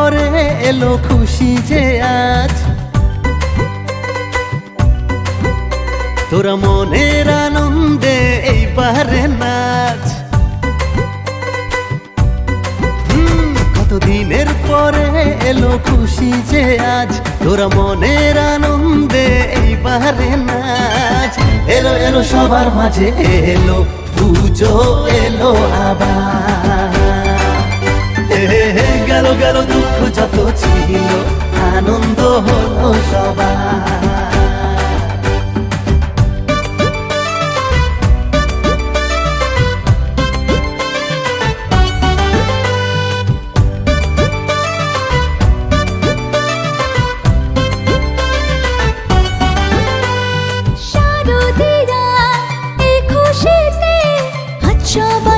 পরে এলো খুশি যে আজ, তোরা মনের আনন্দে এইবারে নাচ। কতদিনের পরে এলো খুশি যে আজ, তোরা মনের আনন্দে এইবারে নাচ। এলো এলো সবার মাঝে এলো পুজো এলো আবার, গেল গেল দুঃখ যত ছিল আনন্দ হলো সবার। শারদীরা এই খুশিতে আজ সবাই